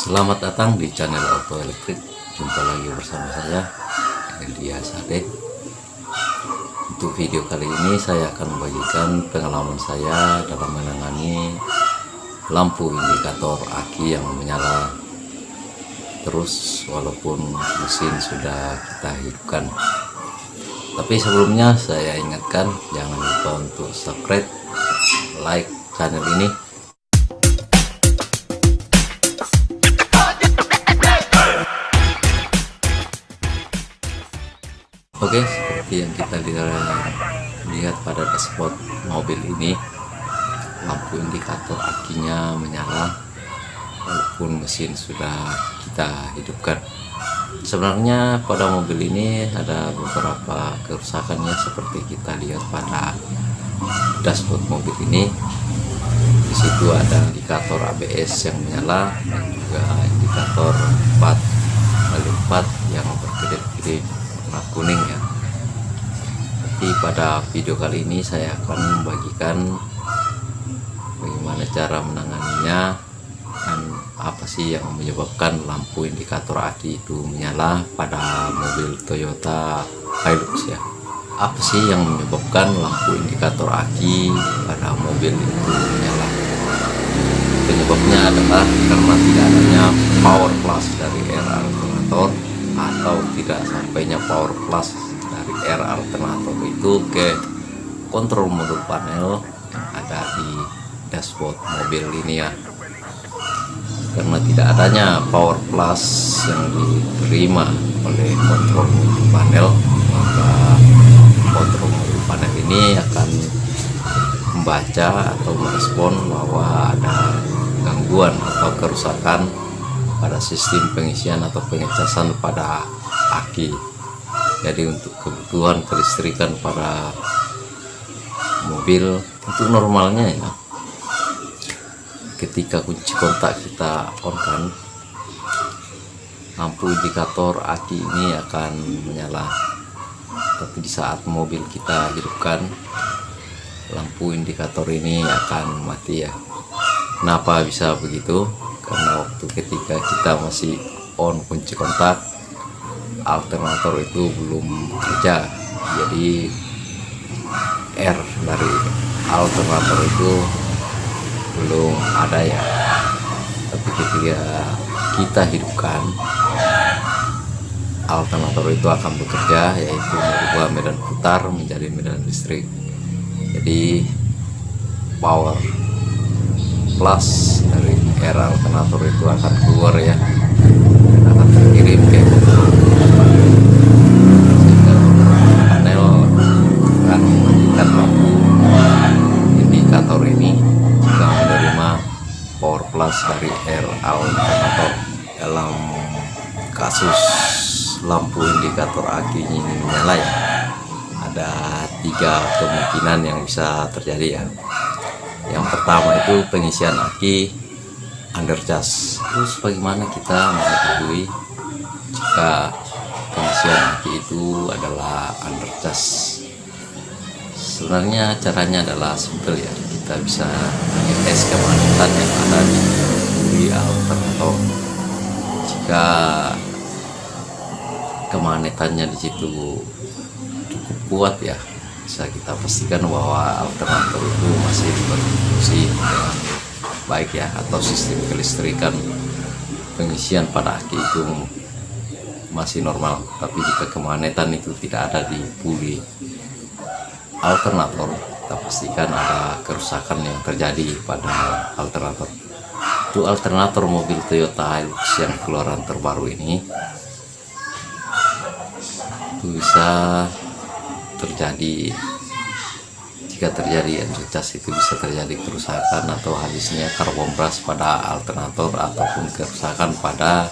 Selamat datang di channel Auto Elektrik. Jumpa lagi bersama saya, Elia Sade. Untuk video kali ini saya akan membagikan pengalaman saya dalam menangani lampu indikator aki yang menyala terus walaupun mesin sudah kita hidupkan. Tapi sebelumnya saya ingatkan, jangan lupa untuk subscribe, like channel ini. Oke, seperti yang kita lihat pada dashboard mobil ini, lampu indikator akinya menyala walaupun mesin sudah kita hidupkan. Sebenarnya pada mobil ini ada beberapa kerusakannya seperti kita lihat pada dashboard mobil ini. Di situ ada indikator ABS yang menyala dan juga indikator 4x4 yang berkedip-kedip warna kuning ya. Tapi pada video kali ini saya akan membagikan bagaimana cara menanganinya dan apa sih yang menyebabkan lampu indikator aki itu menyala pada mobil Toyota Hilux ya. Apa sih yang menyebabkan lampu indikator aki pada mobil itu menyala? Penyebabnya adalah karena tidak adanya power plus dari air alternator atau tidak sampainya power plus dari air alternator itu ke kontrol modul panel yang ada di dashboard mobil ini ya. Karena tidak adanya power plus yang diterima oleh kontrol modul panel, maka kontrol modul panel ini akan membaca atau merespon bahwa ada gangguan atau kerusakan pada sistem pengisian atau pengecasan pada aki. Jadi untuk kebutuhan kelistrikan pada mobil untuk normalnya ya, ketika kunci kontak kita on kan, lampu indikator aki ini akan menyala. Tapi di saat mobil kita hidupkan, lampu indikator ini akan mati ya. Kenapa bisa begitu? Karena waktu ketika kita masih on kunci kontak, alternator itu belum bekerja, jadi air dari alternator itu belum ada ya. Tapi ketika kita hidupkan, alternator itu akan bekerja, yaitu merubah medan putar menjadi medan listrik. Jadi power plus dari air alternator itu akan keluar ya, dan akan terkirim ke panel akan mematikan lampu indikator ini jika menerima power plus dari air alternator. Dalam kasus lampu indikator aki ini menyala ya, ada 3 kemungkinan yang bisa terjadi ya. Yang pertama itu pengisian aki undercharge. Terus bagaimana kita mengetahui jika pengisian aki itu adalah undercharge? Sebenarnya caranya adalah simple ya. Kita bisa mengetes kemanetan yang ada di buri alternator. Jika kemanetannya di situ cukup kuat ya, bisa kita pastikan bahwa alternator itu masih berfungsi dengan baik ya, atau sistem kelistrikan pengisian pada aki itu masih normal. Tapi jika kemanetan itu tidak ada di puli alternator, kita pastikan ada kerusakan yang terjadi pada alternator. Itu alternator mobil Toyota Hilux yang keluaran terbaru ini itu bisa terjadi, jika terjadi undercharge itu bisa terjadi kerusakan atau habisnya karbon brush pada alternator ataupun kerusakan pada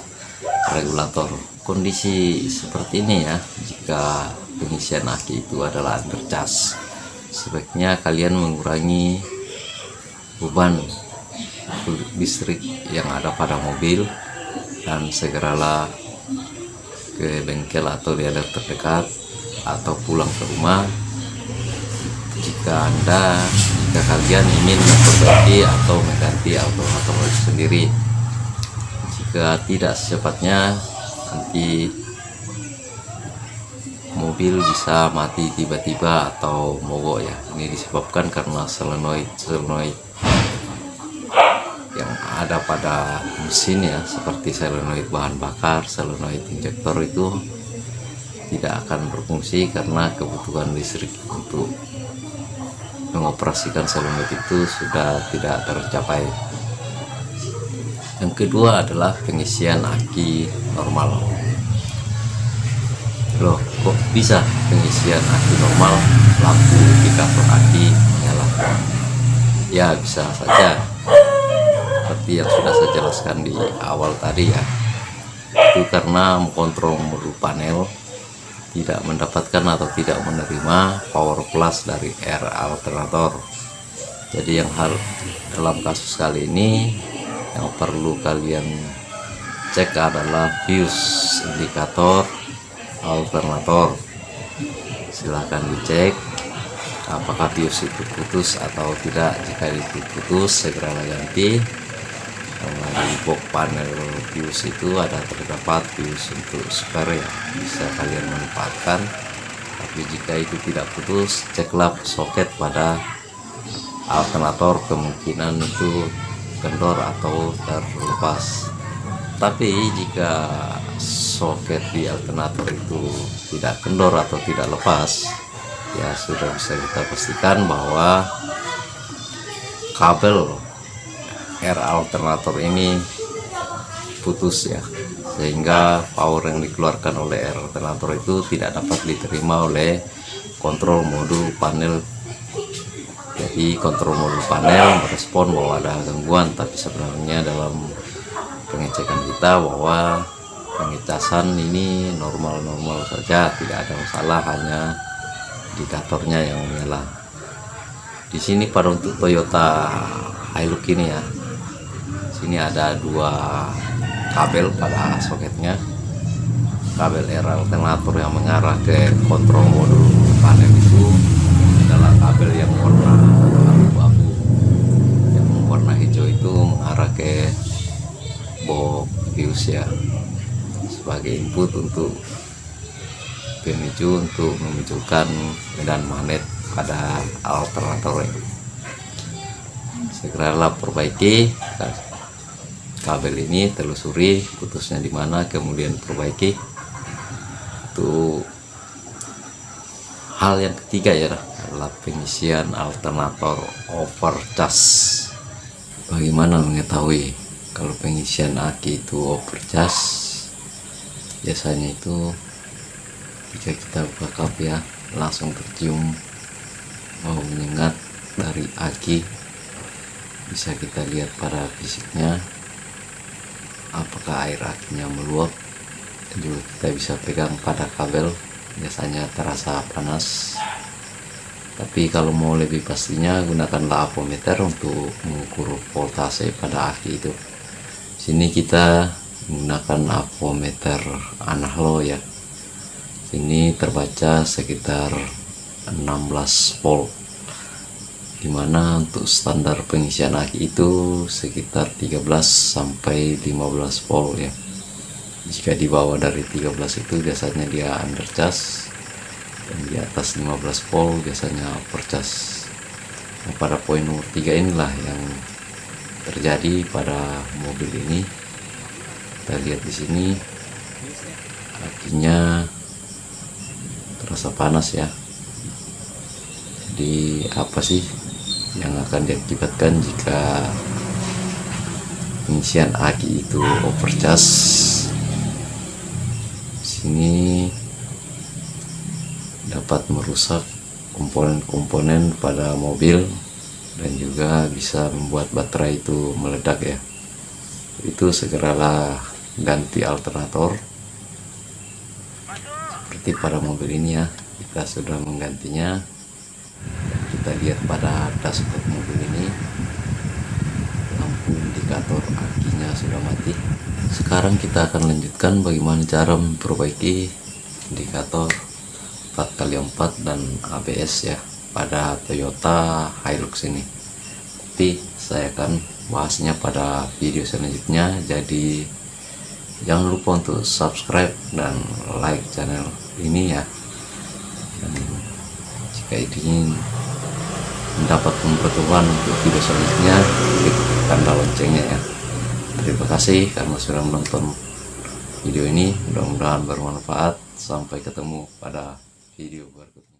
regulator. Kondisi seperti ini ya, jika pengisian aki itu adalah undercharge, sebaiknya kalian mengurangi beban listrik yang ada pada mobil dan segeralah ke bengkel atau dealer terdekat atau pulang ke rumah jika kalian ingin memperbaiki atau mengganti alternator sendiri. jika tidak secepatnya nanti mobil bisa mati tiba-tiba atau mogok ya. Ini disebabkan karena solenoid yang ada pada mesin ya, seperti solenoid bahan bakar, solenoid injektor itu tidak akan berfungsi karena kebutuhan listrik untuk mengoperasikan solenoid itu sudah tidak tercapai. Yang kedua adalah pengisian aki normal. Loh, kok bisa pengisian aki normal lampu indikator aki menyala? Ya bisa saja, seperti yang sudah saya jelaskan di awal tadi ya, itu karena mengontrol modul panel tidak mendapatkan atau tidak menerima power plus dari R alternator. Jadi yang dalam kasus kali ini yang perlu kalian cek adalah fuse indikator alternator. Silahkan dicek apakah fuse itu putus atau tidak. Jika itu putus, segeralah ganti. Karena di box panel fuse itu terdapat fuse untuk spare ya, bisa kalian manfaatkan. Tapi jika itu tidak putus, ceklah soket pada alternator, kemungkinan itu kendor atau terlepas. Tapi jika soket di alternator itu tidak kendor atau tidak lepas, ya sudah bisa kita pastikan bahwa kabel R alternator ini putus ya, sehingga power yang dikeluarkan oleh R alternator itu tidak dapat diterima oleh kontrol modul panel. Jadi kontrol modul panel merespon bahwa ada gangguan, tapi sebenarnya dalam pengecekan kita bahwa pengecasan ini normal-normal saja, tidak ada masalah, hanya indikatornya yang menyala. Di sini pada untuk Toyota Hilux ini ya, sini ada dua kabel pada soketnya. Kabel R alternator yang mengarah ke kontrol modul panel itu adalah kabel yang warna abu-abu, yang warna hijau itu mengarah ke box fuse ya, sebagai input untuk pemicu untuk memunculkan medan magnet pada alternator ini. Segeralah perbaiki kabel ini, telusuri putusnya di mana, kemudian perbaiki. Itu hal yang ketiga ya adalah pengisian alternator overcharge. Bagaimana mengetahui kalau pengisian aki itu overcharge? Biasanya itu jika kita buka kap ya, langsung tercium bau menyengat dari aki. Bisa kita lihat pada fisiknya apakah air akinya meluap. Juga kita bisa pegang pada kabel, biasanya terasa panas. Tapi kalau mau lebih pastinya, gunakanlah apometer untuk mengukur voltase pada aki itu. Sini kita menggunakan apometer analog ya. Ini terbaca sekitar 16 volt, dimana untuk standar pengisian aki itu sekitar 13 sampai 15 volt ya. Jika di bawah dari 13 itu biasanya dia undercharge, dan di atas 15 volt biasanya overcharge. Nah, pada poin nomor 3 inilah yang terjadi pada mobil ini. Kita lihat di sini akinya terasa panas ya. Jadi apa sih yang akan diakibatkan jika pengisian aki itu overcharge? Sini dapat merusak komponen-komponen pada mobil dan juga bisa membuat baterai itu meledak ya. Itu segeralah ganti alternator. Seperti pada mobil ini ya, kita sudah menggantinya. Kita lihat pada dashboard mobil ini, lampu indikator akinya sudah mati. Sekarang kita akan lanjutkan bagaimana cara memperbaiki indikator 4x4 dan ABS ya pada Toyota Hilux ini. Tapi saya akan bahasnya pada video selanjutnya. Jadi Jangan lupa untuk subscribe dan like channel ini ya. Dan jika ingin mendapat pemberitahuan untuk video selanjutnya, klik tanda loncengnya ya. Terima kasih karena sudah menonton video ini, mudah-mudahan bermanfaat. Sampai ketemu pada video berikutnya.